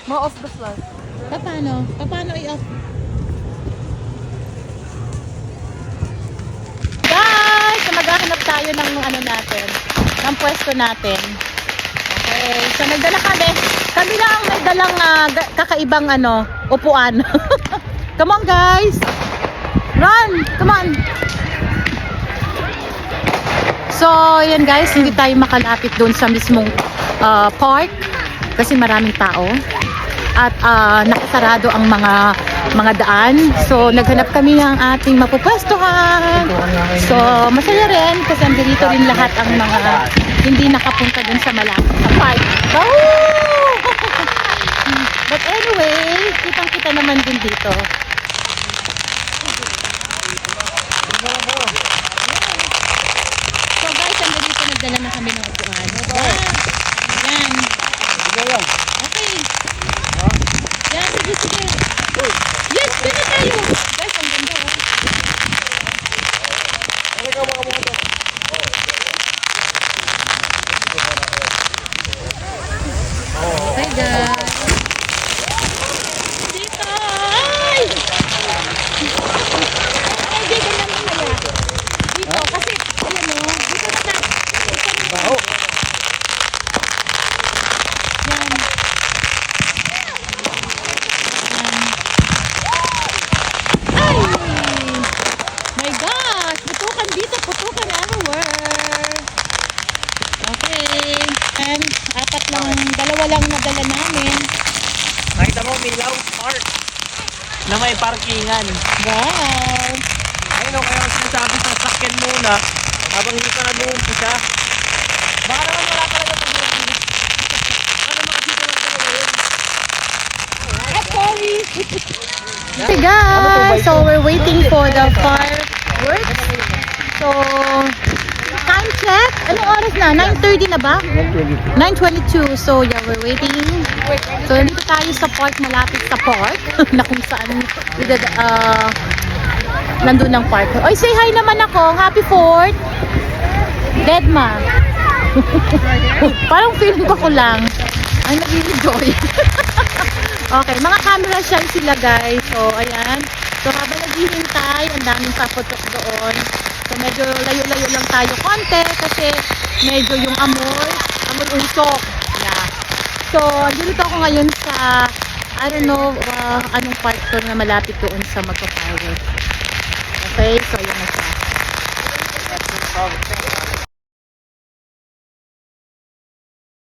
More of the flag. Paano? Paano i-off? Guys, so maghahanap tayo ng ano natin, ng pwesto natin. Okay, so nagdala kami. Kami lang ang may dalang kakaibang upuan. Come on guys! Run! Come on! So, yan guys, hindi tayo makalapit doon sa mismong park kasi maraming tao. At nakasarado ang mga daan. So, naghanap kami ng ating mapupwestuhan. So, masaya rin kasi andito rin lahat ang mga hindi nakapunta dun sa malapit sa park. Oh! But anyway, kitang-kita naman din dito. So guys, andito nagdala na kami ng upuan. Yan. Okay. Yan, sige. Yes, pwede tayo. Guys, ang ganda. Okay, guys. Dito. Ay! Ay, dito na mamaya. Dito, kasi, ayan o. Dito na tayo. Yan. My gosh! Putukan dito, putukan everywhere. Okay. And dalawa lang nadala namin. Nakita mo, Milaw Park na may parkingan. Wow! Ayun o, kaya sinasabi sa sakyan muna habang hindi ka nag-uumpisa. Baka naman wala talaga pag-uumpisa. Ano makasita lang talaga yun? Sorry! Okay guys, so we're waiting for the fireworks. So, time check. Anong oras na? 9:30 na ba? 9:22. So, yeah, we're waiting. So, nandito tayo sa park, malapit sa park. Na kung saan nandun ang park. Oy, say hi naman ako. Happy 4th. Deadma. Parang feeling ko lang. Ay, nag-enjoy. Okay, mga camera shy sila guys. So, ayan. So, habang naghihintay, ang daming paputok doon. So, medyo layo-layo lang tayo konti kasi medyo yung amoy usok. Yeah. So, dito ako ngayon sa, I don't know, anong park to na malapit doon sa magpa-fireworks. Okay, so yan na siya.